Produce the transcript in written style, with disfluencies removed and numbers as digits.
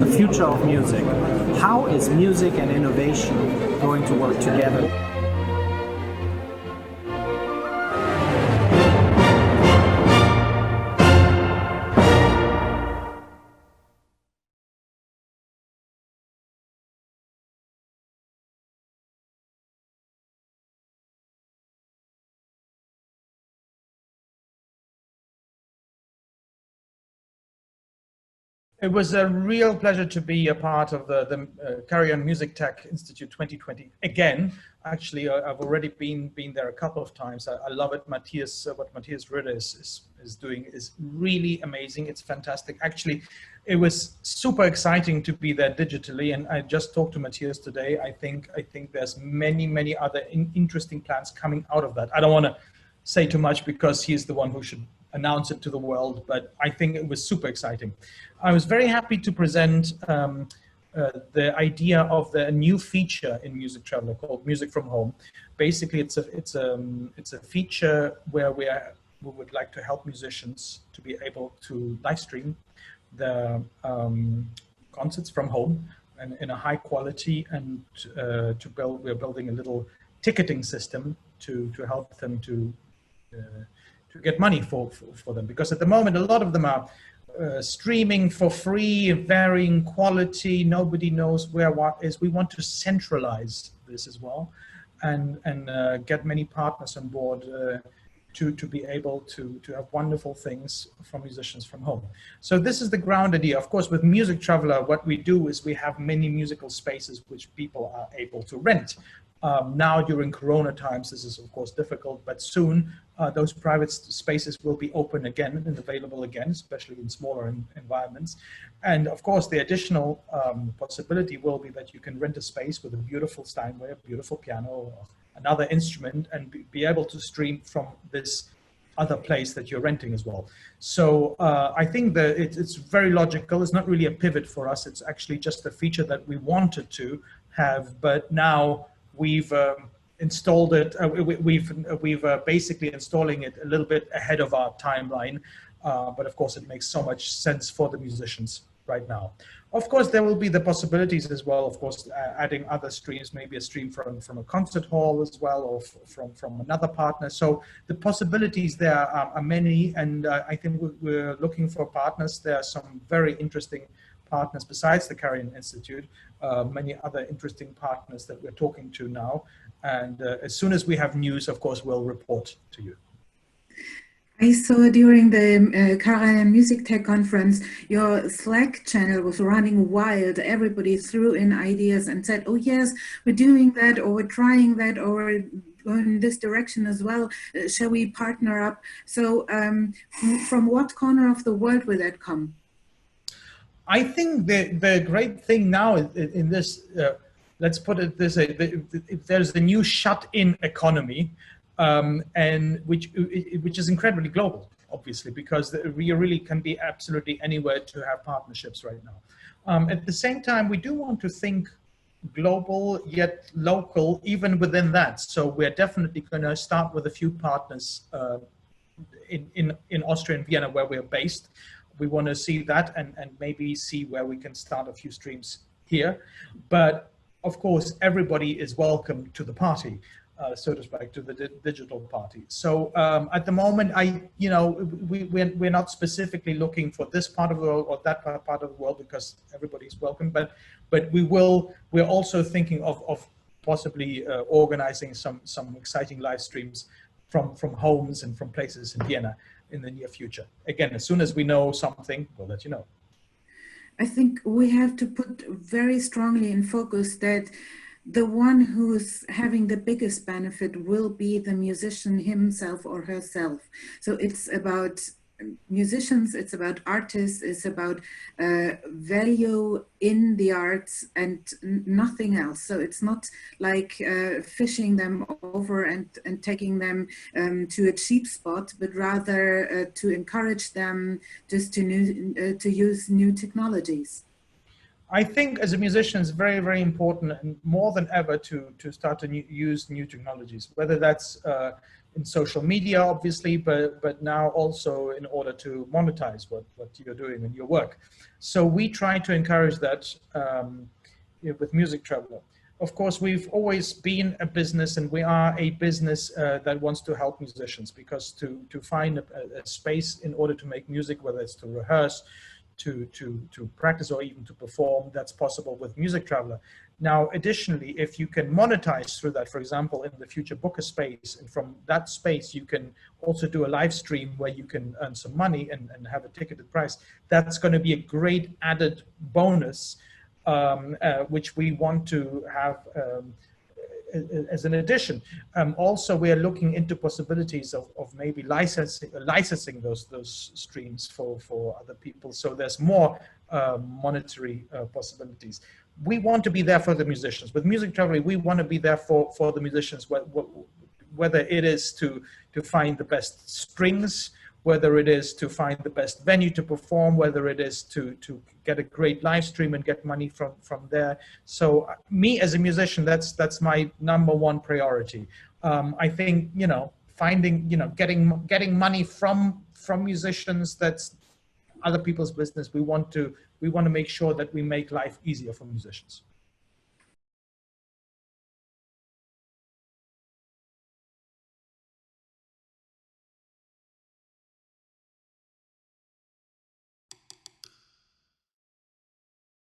The future of music. How is music and innovation going to work together? It was a real pleasure to be a part of the Karajan Music Tech Institute 2020 again. Actually, I've already been there a couple of times. I love it. Matthias, what Matthias Ritter is doing is really amazing. It's fantastic. Actually, it was super exciting to be there digitally. And I just talked to Matthias today. I think there's many other interesting plans coming out of that. I don't want to say too much because he's the one who should announce it to the world, but I think it was super exciting. I was very happy to present the idea of the new feature in Music Traveler called Music from Home. Basically, it's a feature where we would like to help musicians to be able to live stream the concerts from home and in a high quality, and we're building a little ticketing system to help them to get money for them, because at the moment a lot of them are streaming for free, varying quality. Nobody knows where what is. We want to centralize this as well, and get many partners on board to be able to have wonderful things from musicians from home. So this is the ground idea. Of course, with Music Traveler, what we do is we have many musical spaces which people are able to rent. Now during Corona times, this is of course difficult, but soon those private spaces will be open again and available again, especially in smaller environments. And of course, the additional possibility will be that you can rent a space with a beautiful Steinway, a beautiful piano, or another instrument, and be able to stream from this other place that you're renting as well. So I think that it's very logical. It's not really a pivot for us. It's actually just a feature that we wanted to have, but now we've installed it. We've basically installing it a little bit ahead of our timeline, but of course it makes so much sense for the musicians right now. Of course, there will be the possibilities as well. Of course, adding other streams, maybe a stream from a concert hall as well, or from another partner. So the possibilities there are many, and I think we're looking for partners. There are some very interesting partners besides the Karajan Institute, many other interesting partners that we're talking to now. And as soon as we have news, of course, we'll report to you. I saw during the Karajan Music Tech Conference, your Slack channel was running wild. Everybody threw in ideas and said, oh yes, we're doing that, or we're trying that, or we're going in this direction as well. Shall we partner up? So from what corner of the world will that come? I think the great thing now in this, let's put it this way, there's the new shut-in economy, and which is incredibly global, obviously, because we really can be absolutely anywhere to have partnerships right now. At the same time, we do want to think global yet local, even within that. So we're definitely going to start with a few partners in Austria and Vienna, where we're based. We want to see that and maybe see where we can start a few streams here. But of course, everybody is welcome to the party, so to speak, to the digital party. So at the moment, we're not specifically looking for this part of the world or that part of the world, because everybody's welcome. But we're also thinking of possibly organizing some exciting live streams from homes and from places in Vienna in the near future. Again, as soon as we know something, we'll let you know. I think we have to put very strongly in focus that the one who's having the biggest benefit will be the musician himself or herself. So it's about musicians, it's about artists, it's about value in the arts and nothing else. So it's not like fishing them over and taking them to a cheap spot, but rather to encourage them just to use new technologies. I think as a musician, it's very, very important, and more than ever, to start to use new technologies, whether that's in social media, obviously, but now also in order to monetize what you're doing in your work. So we try to encourage that with Music Traveler. Of course, we've always been a business, and we are a business that wants to help musicians, because to find a space in order to make music, whether it's to rehearse, to practice, or even to perform, that's possible with Music Traveler. Now, additionally, if you can monetize through that, for example, in the future, book a space, and from that space you can also do a live stream where you can earn some money and have a ticketed price, that's going to be a great added bonus, which we want to have as an addition. Also, we are looking into possibilities of maybe licensing those streams for other people, so there's more monetary possibilities. We want to be there for the musicians. With Music Traveler, we want to be there for the musicians, whether it is to find the best strings, whether it is to find the best venue to perform, whether it is to get a great live stream and get money from there. So me as a musician, that's my #1 priority. I think, finding, getting money from musicians, that's other people's business. We want to make sure that we make life easier for musicians.